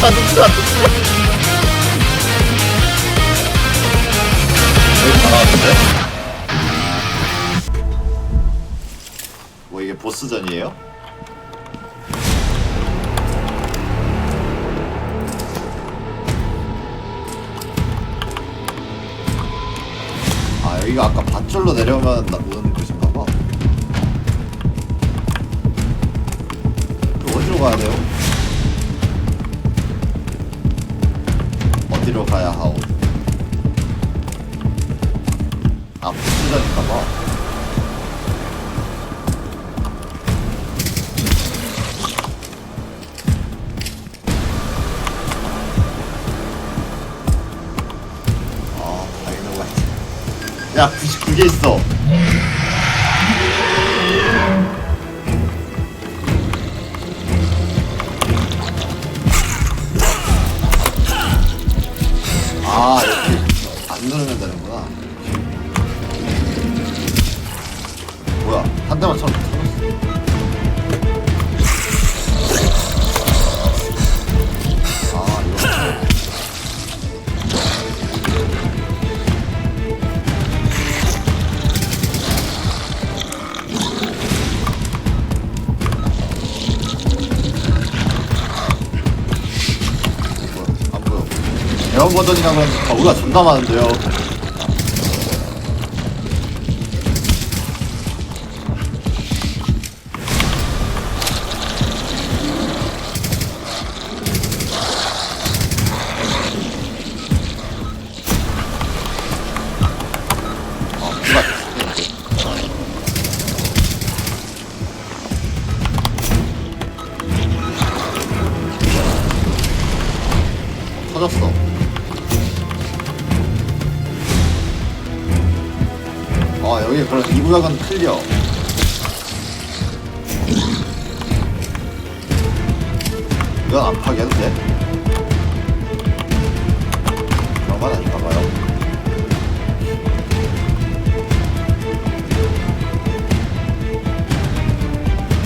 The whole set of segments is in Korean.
누구야? 여기 다 나왔는데? 뭐 이게 보스전이에요? 아 여기가 아까 밧줄로 내려오면 오는 곳인가봐. 어디로 가야 돼요? 어디로 가야 하오? 아 보스전인가봐. 야 99개 있어. 아 이렇게 안 누르면 되는구나. 뭐야 한 대만 쳐서 터졌어. 아 이거 대원 버전이라고 하면 버그가 존나 많은데요. 터졌어. 아 여기 그럼 이 구역은 클리어. 이건 안 파괴해도 돼? 그런 건 아닌가 봐요.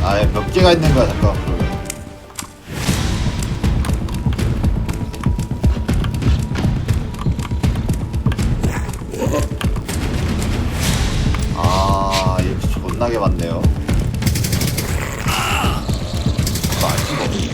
아예 몇 개가 있는 거야 잠깐 그러면. 존나게 많네요. 이거 알 수가 없네.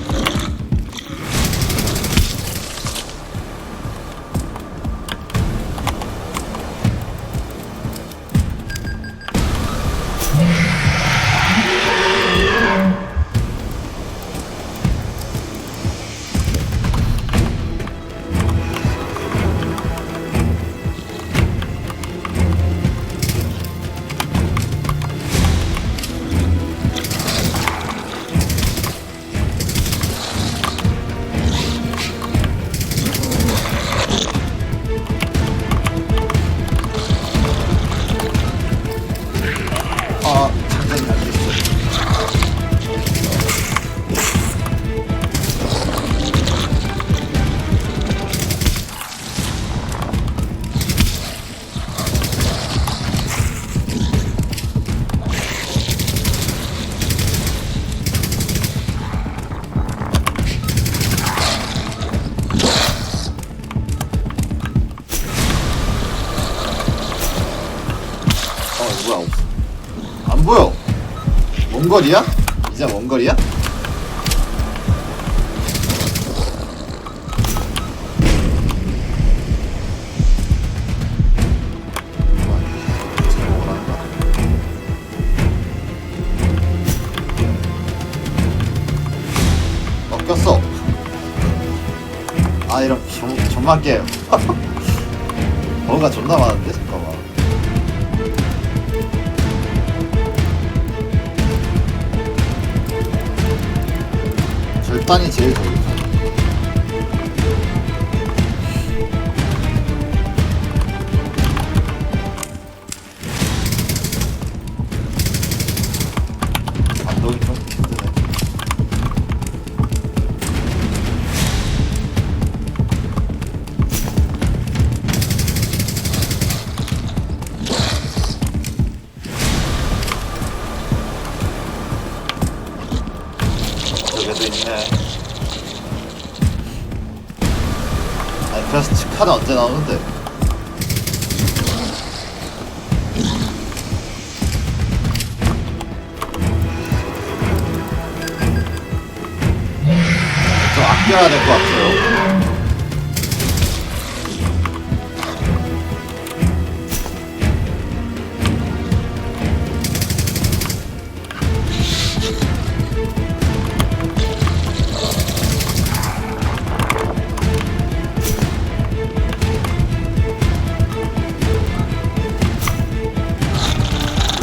뭐야 없어. 안 보여. 원거리야? 이제 원거리야? 꺾였어. 아 이런 존만 게임. 뭔가 존나 많은데 잠깐만. 절단이 제일 좋다. 반동이 좀 힘드네. 저기도 있네. 그래서 치카는 언제 나오는데? 좀 아껴야 될 것 같아요.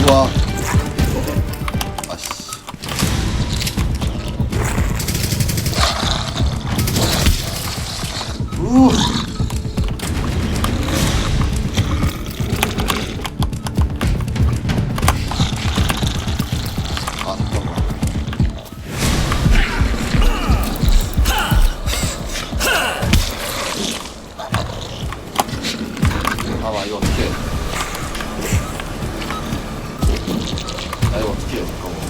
우와. 아씨. 우. 아, 잠깐만. 아, 이거 어떻게? 나 이거 어떻게 해? 잠깐만.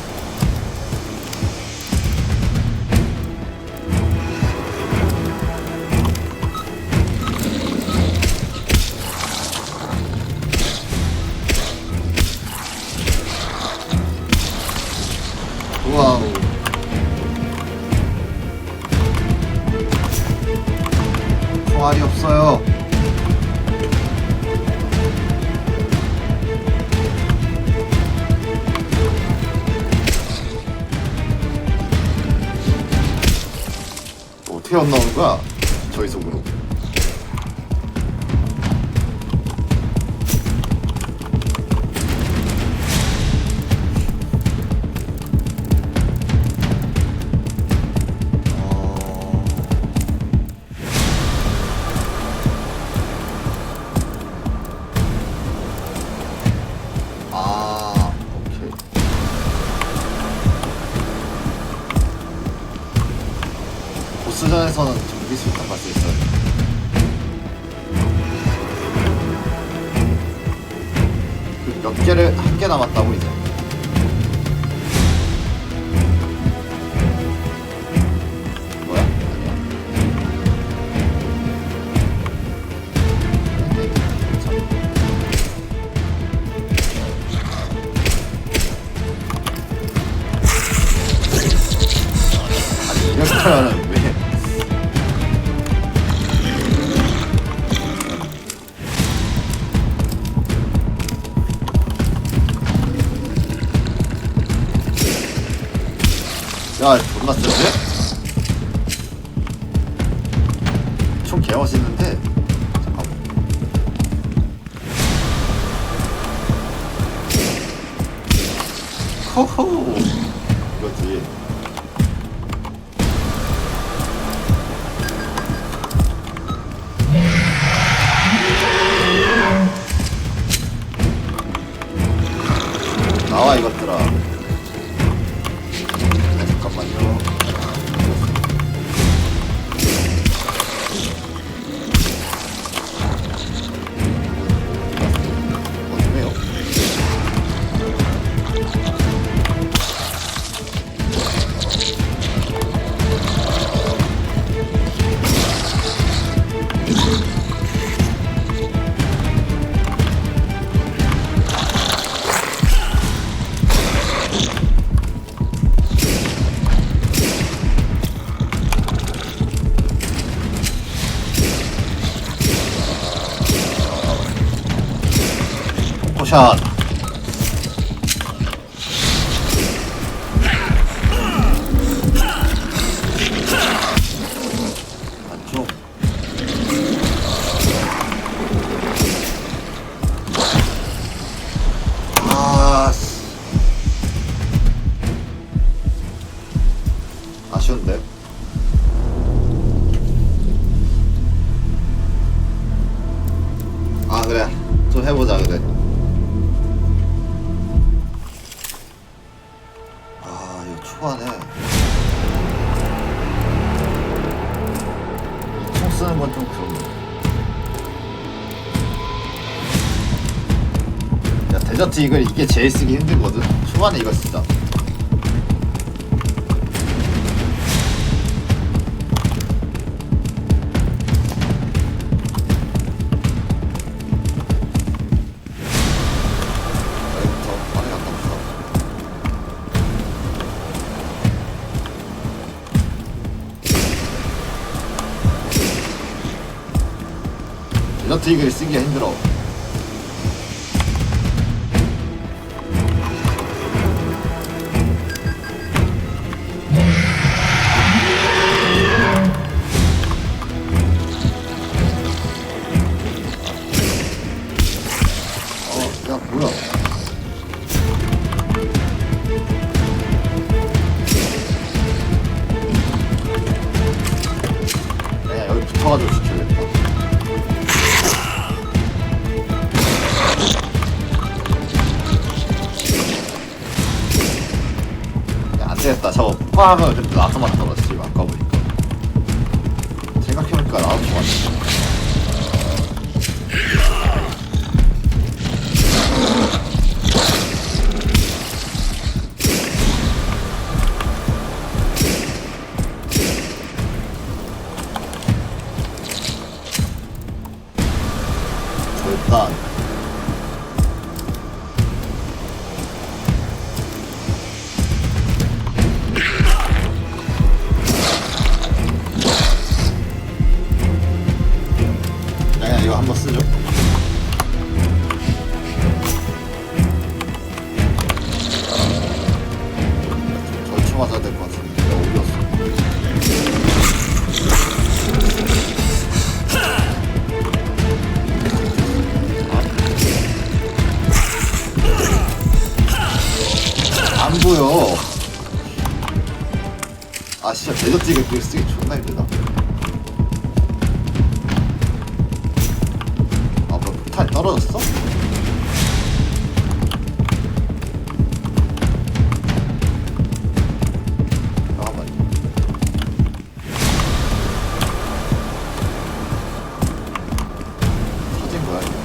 와우. 총알이 없어요. 어떻게 안 나오는 거야? 저희 속으로. 오케이. 보스전에서는 전기 수류탄 갈수 있어요. 몇 개를 한 개 남았다고 이제. 뭐야? 아니야. 참. 아니 이렇게 하면 왜? 야, 존나 센데? 총 개멋있는데? 잠깐만. 호호! 이거지. 나와, 이것들아. 잠깐만요. 어디네요? 포샷. 안쪽. 아쉬운데. 아 그래, 좀 해보자. 그래. 아 이거 초반에 총 쓰는 건 좀 그렇네. 야, 데저트 이걸 이게 제일 쓰기 힘들거든. 초반에 이거 쓰자. 데저트 이글 쓰기가 힘들어. 야 뭐야? 야 여기 붙어가지고 지켜야겠다. 야 안되겠다. 저거 폭파하면 근데 나서만 떨어지지. 아까 보니까 생각해보니까 나도 좋았네. 일단 그냥 이거 한번 쓰죠. 절충 맞아야 될 것 같은데 내가 올렸어. 안 보여. 아 진짜 데저트 이글 그걸 쓰기 존나 힘들다. 아 뭐야 폭탄이 떨어졌어? 잠깐만. 터진 거야 이거.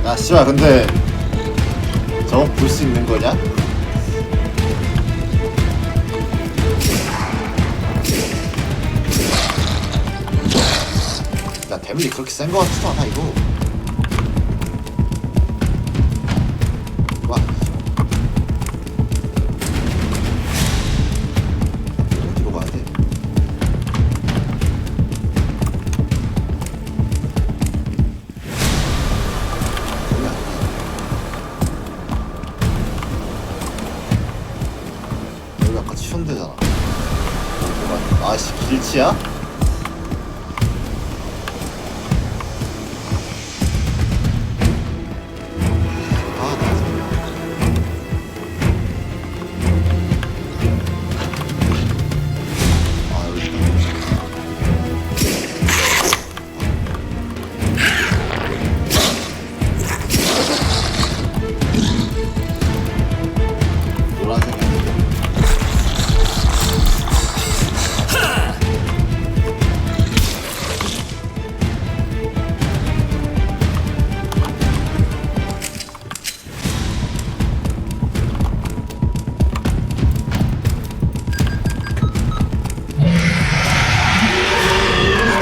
야 씨발 근데 저거 볼 수 있는 거냐? 야 데미지 그렇게 센 거 같지도 않아 이거. 와 어디로 가야 돼? 여기 아까 치운 데잖아. 아씨 길치야?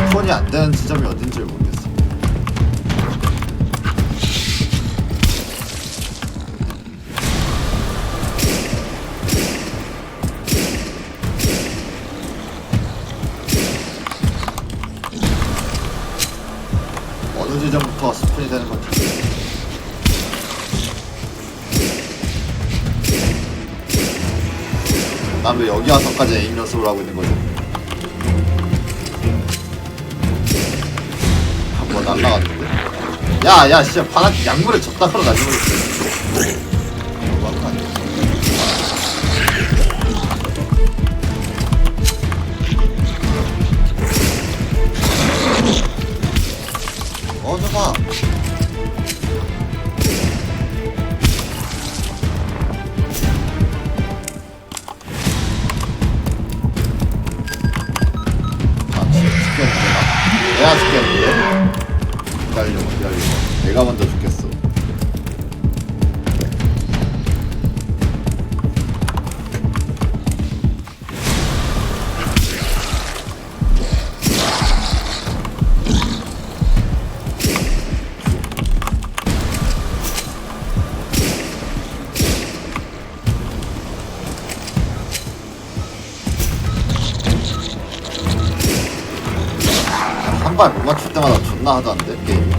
스폰이 안 되는 지점이 어딘지 모르겠어. 어느 지점부터 스폰이 되는 건지. 난 왜 여기 와서까지 에임 연습을 하고 있는 거지? 한번 날라갔는데. 야 진짜 바닥 약물에 졌다 그러 날려버렸어. 너무한 거 아니야? 저봐. 죽겠는데 나? 내가 죽겠는데? 기다려. 내가 먼저 죽겠어. 한 발 못 맞출 때마다 존나 하다는데 게임.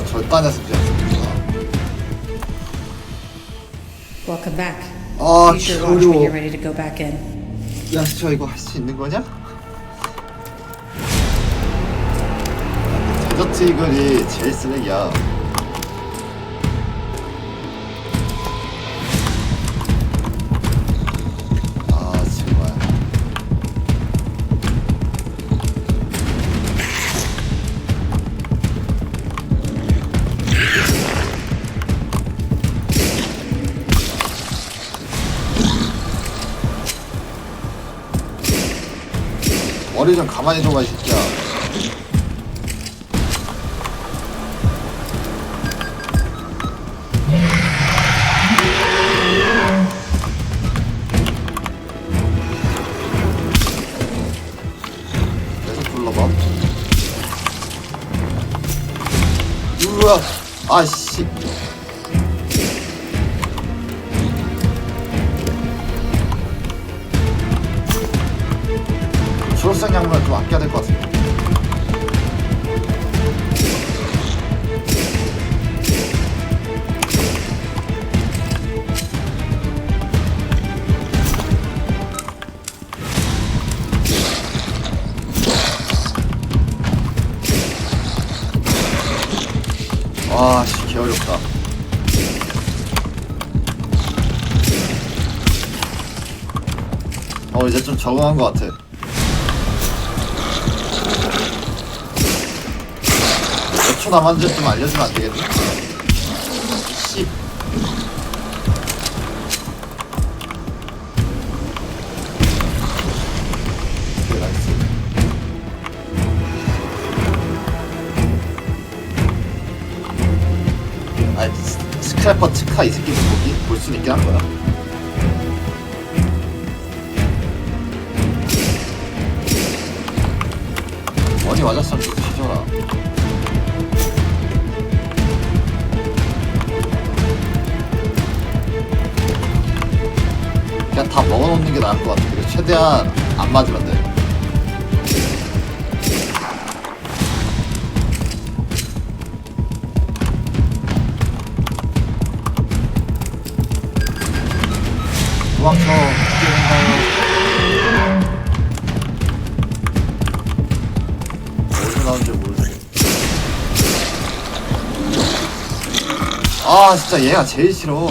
절단해서 그냥 Welcome back. 아, You sure watch when 어려워. you're ready to go back in. 야, 저 이거 할 수 있는 거냐? 데저트 이글이 제일 쓰레기야. 아, 정말. 머리 좀 가만히 둬봐, 이 새끼야. 계속 불러봐. 우와, 아씨. 초록색 양말 좀 아껴야 될 것 같은데. 와, 씨, 개어렵다. 이제 좀 적응한 것 같아. 몇 초 남았는지 좀 알려주면 안 되겠니? 씨. 오케이, 나이스. 아니, 스크래퍼 특화 이 새끼 보기? 볼 수는 있긴 한 거야. 원이 맞았으면 좀 뒤져라. 그냥 다 먹어놓는 게 나을 것 같아. 그리고 최대한 안 맞으면 돼. 도망쳐. 어디서 나오는지 모르겠어. 아, 진짜 얘가 제일 싫어.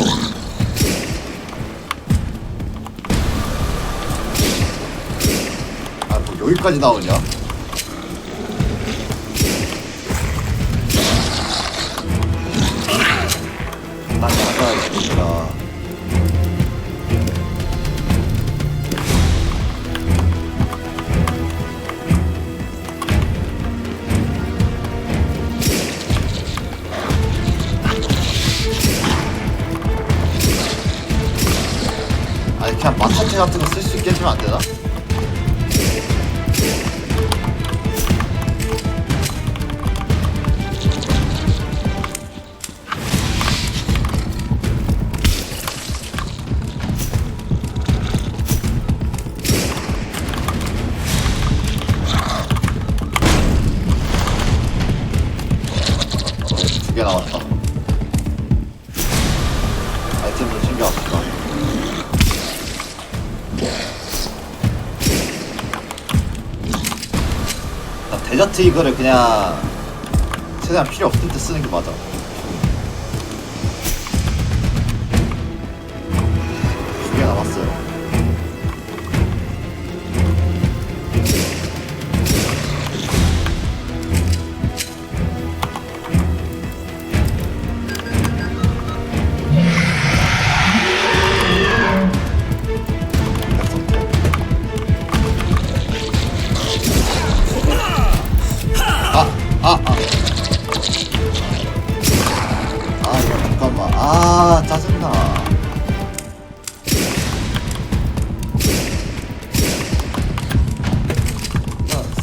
아, 뭐 여기까지 나오냐? 난 나가야 되겠다. 아니, 그냥 마차테 같은 거 쓸 수 있게 해주면 안 되나? 두 개 남았다. 아이템 좀 챙겨왔다. 데저트 이거를 그냥 최대한 필요 없을 때 쓰는 게 맞아. 두 개 남았어요. 아 짜증나. 아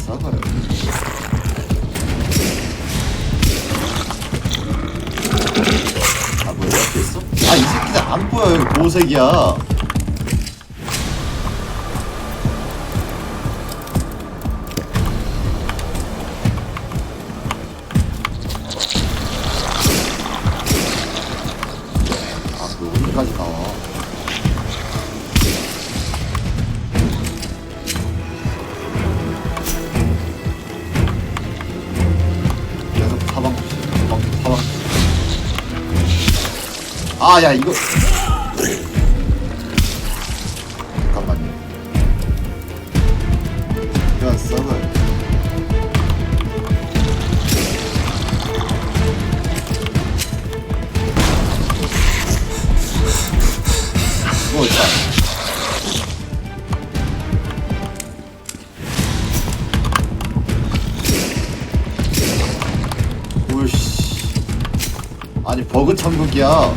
썩어요. 아 뭐 이렇게 있어? 아 이 새끼들 안 보여. 여기 보색이야. 어디까지 나와? 계속 사방. 아, 야, 이거. 잠깐만요. 이건 썩어요. 뭐 있다. 오이씨. 아니 버그 천국이야.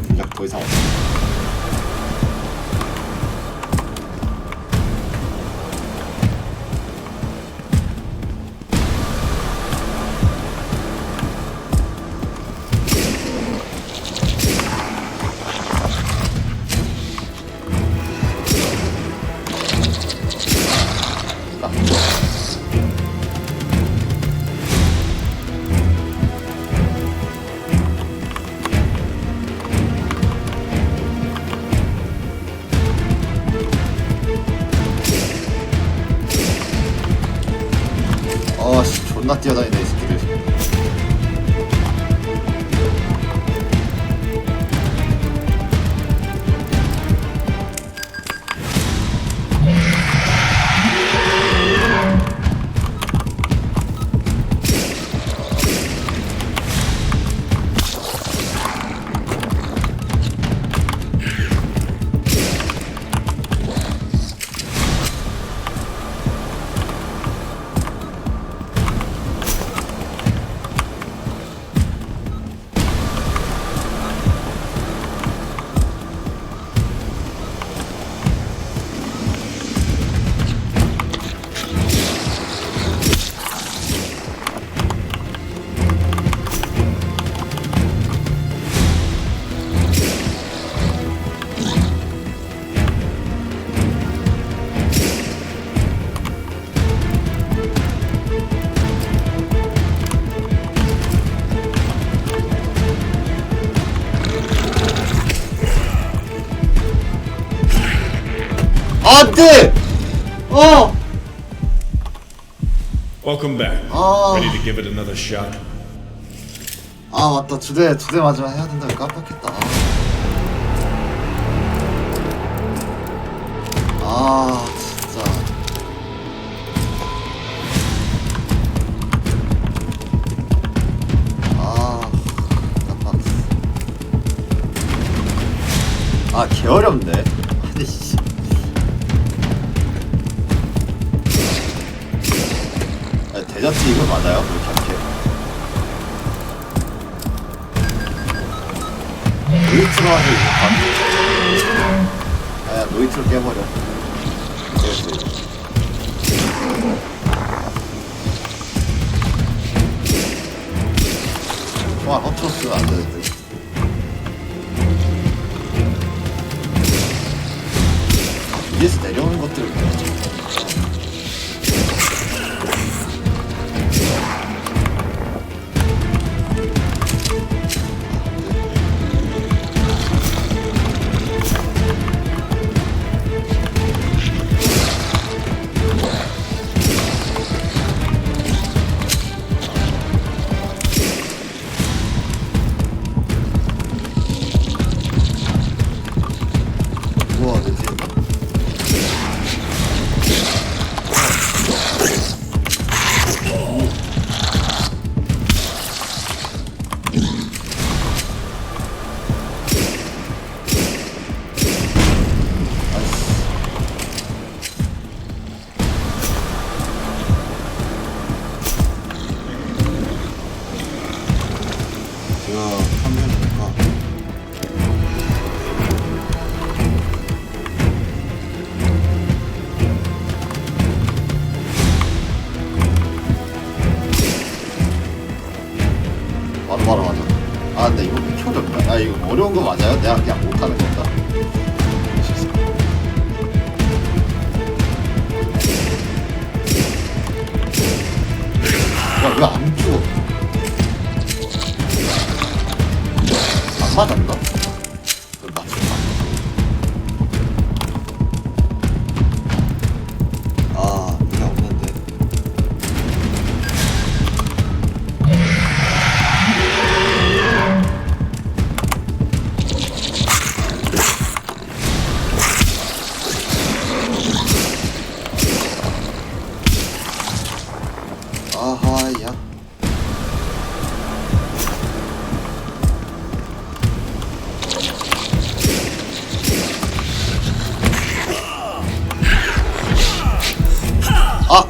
물약 더 이상 없어. 씨, 존나 뛰어다니네 이 새끼들. 안돼! Welcome back. 아. Ready to give it another shot? 아 맞다 두 대 맞으면 해야 된다고 깜빡했다. 아 진짜. 아 깜빡했어. 아 개어렵네. 아니 씨. 대자티 이거 맞아요? 왜 이렇게 약해? 노이트로 하자 이거 아 노이트로 깨버려. 됐어 이거. 총알 허트로스 안 되는데. 위에서 내려오는 것들을 아 근데 이거 왜 이렇게 어렵냐? 아 이거 어려운 거 맞아요? 내가 그냥 못하는 건가? 야 왜 안 죽어? 안 맞았나? 맞췄나? 아, 그냥 없는데. 아하 야 아!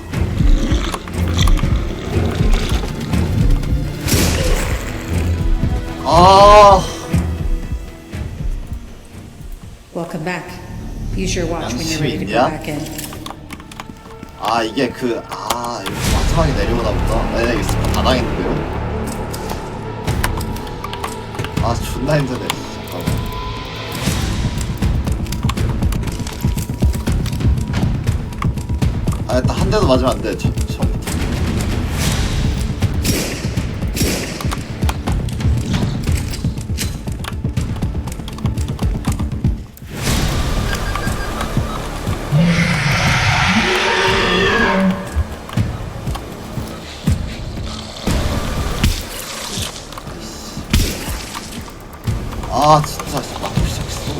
아 Welcome back. Use your watch when you're ready to go 양심이냐? back in. 아 이게 그 아 이거 마지막에 내려오나 보다. 네 이거 다 당했는데요. 아 존나 힘드네. 잠깐만. 아 일단 한 대도 맞으면 안 돼. 처음부터. 아 진짜 맞고 시작했어.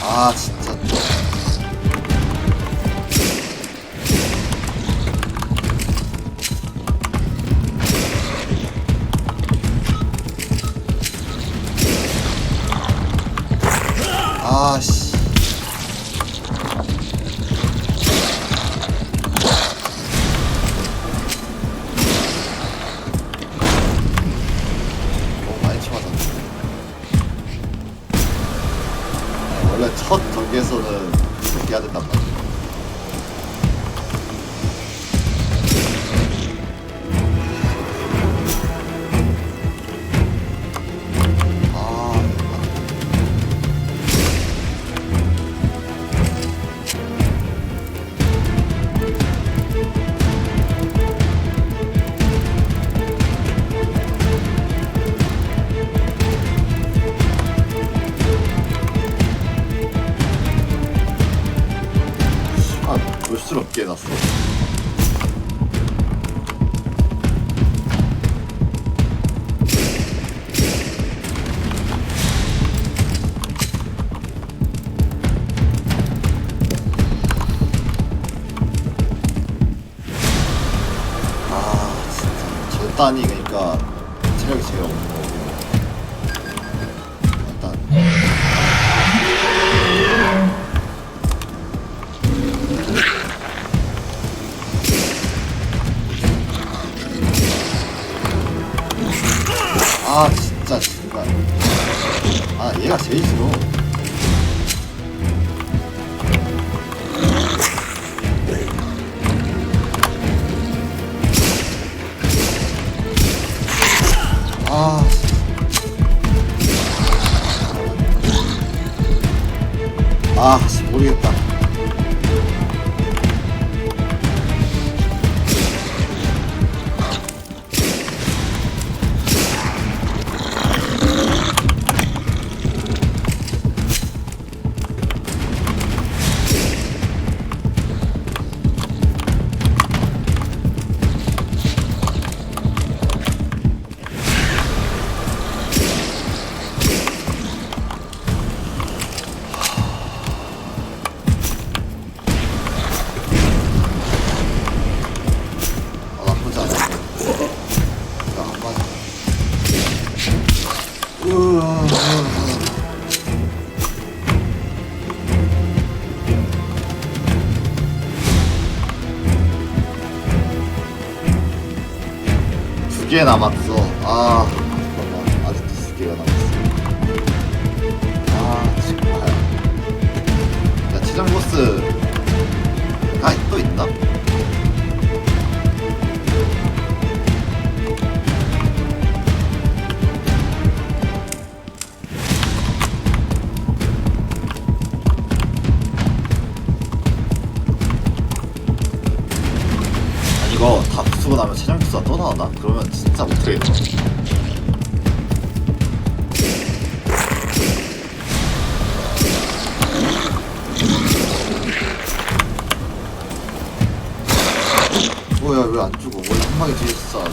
아 진짜 아씨 너무 많이 쳐맞았네. 원래 첫 경기에서는 그렇게 해야 된단 말이야. 아, 아, 볼수럽게 해놨어. 아, 진짜. 절단이 그러니까 체력이 제일 없는 거고. 일단. 아 진짜 정말 아 얘가 제일 싫어. 아 아, 모르겠다. 2개 남았어. 아 잠깐만 아직도 2개가 남았어. 아 정말. 야 최종 보스 또 있나? 이거 다 부수고 나면 최종 보스가 또 나오나? 그러면 진짜 못하겠다. 뭐야 왜 안 죽어? 원래 한 방에 뒤에서 쏴.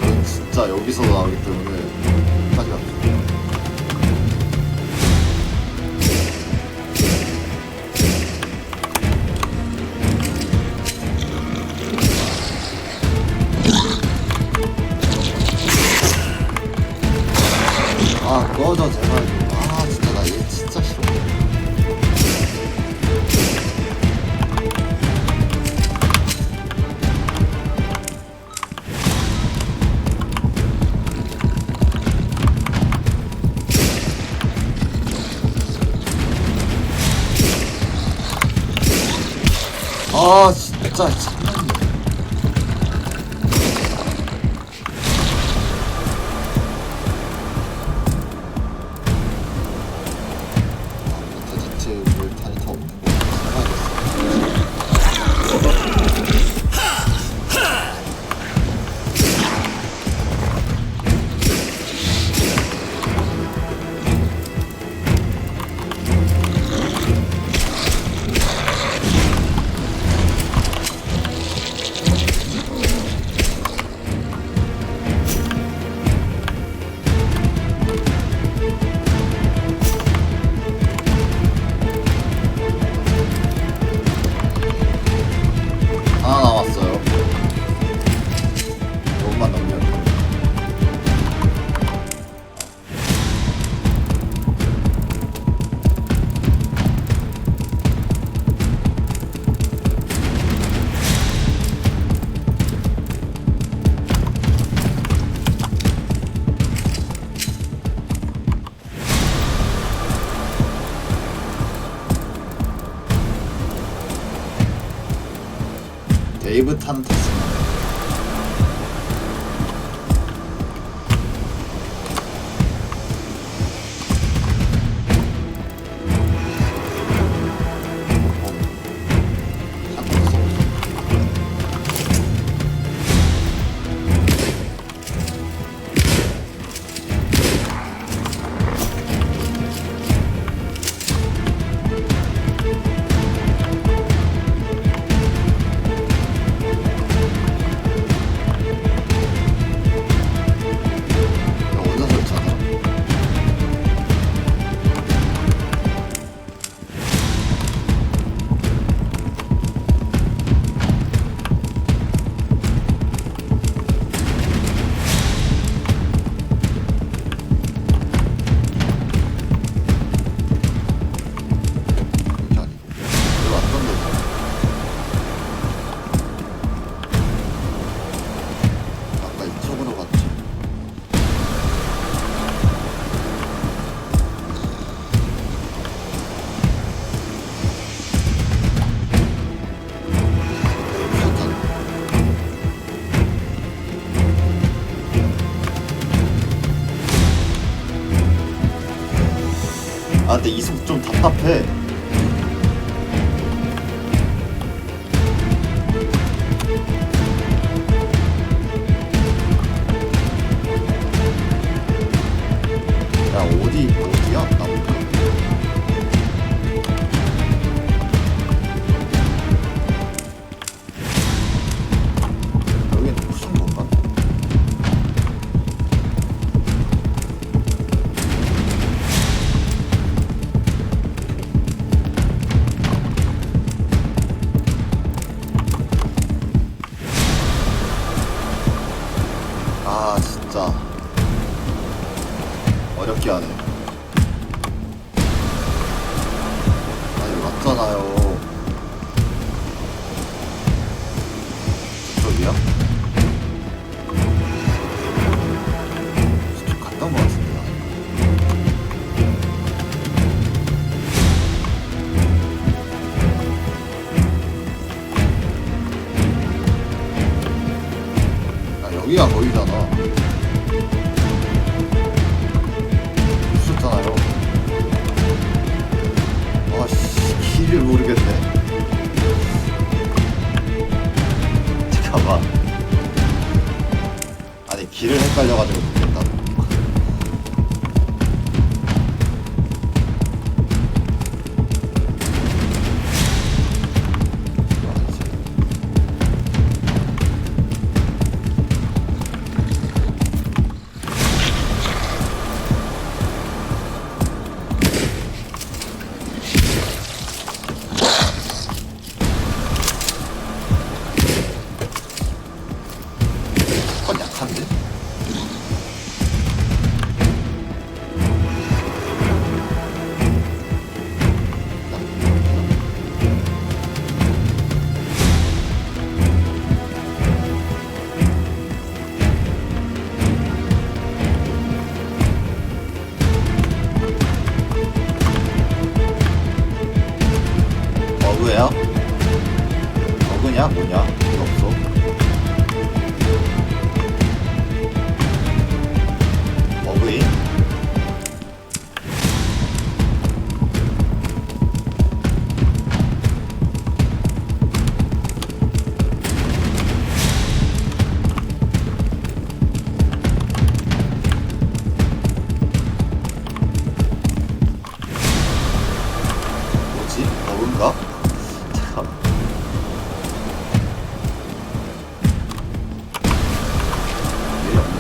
이건 진짜 여기서 나오기 때문에 끝까지 갑시다. 아 꺼져 제발. 아 진짜 나 얘 진짜 싫어. 아 진짜 장난이야. 대체 왜 탄이 다 없는 거야? 하나 남았어요. 조금만 넘겨요. 데이브 탄 탔습니다. 아 근데 이속 좀 답답해. 야 어디야? 나보다. 여긴 무슨 건가? 아 진짜 어렵게 하네. 뭐냐? 이거 없어. 버그인? 뭐지? 버그인가? 잠깐만. 일이 없네.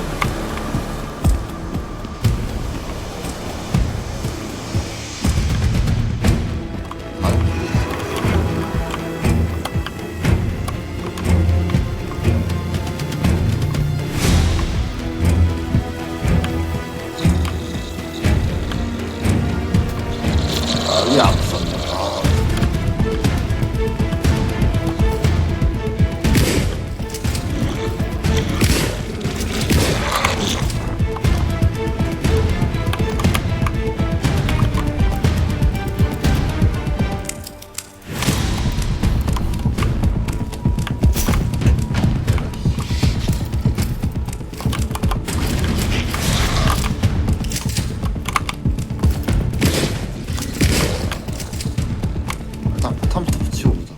왜 안 썼냐? 아. 일단 포탄부터 붙이고 보자.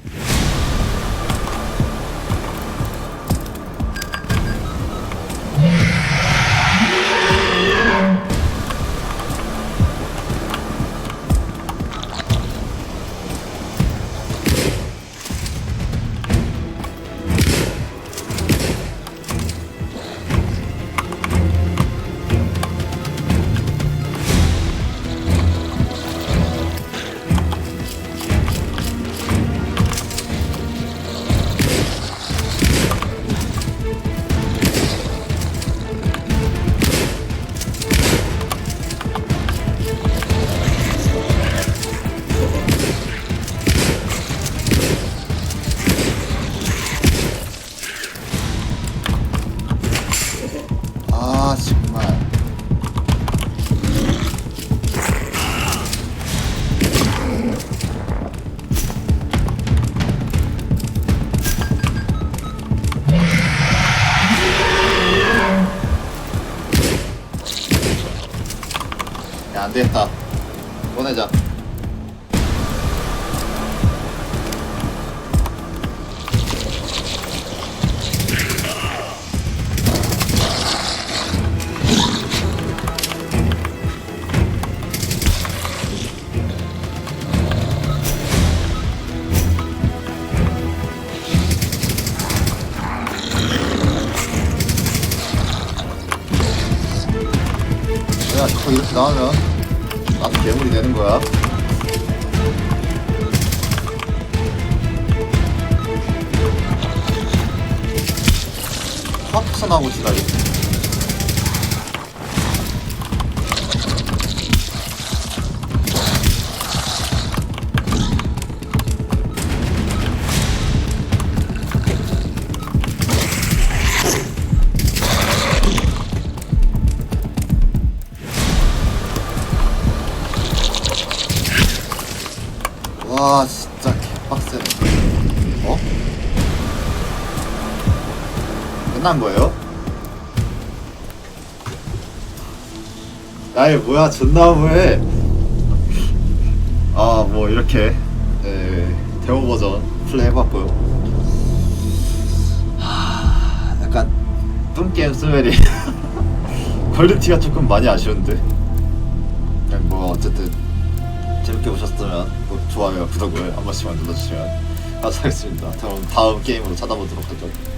아 정말. 야 안되겠다. 보내자. 야 자꾸 이렇게 나오면 나도 괴물이 되는 거야. 합선하고 지랄이. 와 진짜 개빡세네. 어? 끝난 거예요? 야 이거 뭐야 존나 뭐해. 아 뭐 이렇게 데모 버전 플레이 해봤고요. 약간 뚱게임 스멜이 퀄리티가 조금 많이 아쉬운데 그냥 뭐 어쨌든 재밌게 보셨으면 좋아요 구독을 한 번씩만 눌러주시면 감사하겠습니다. 그럼 다음 게임으로 찾아보도록 하죠.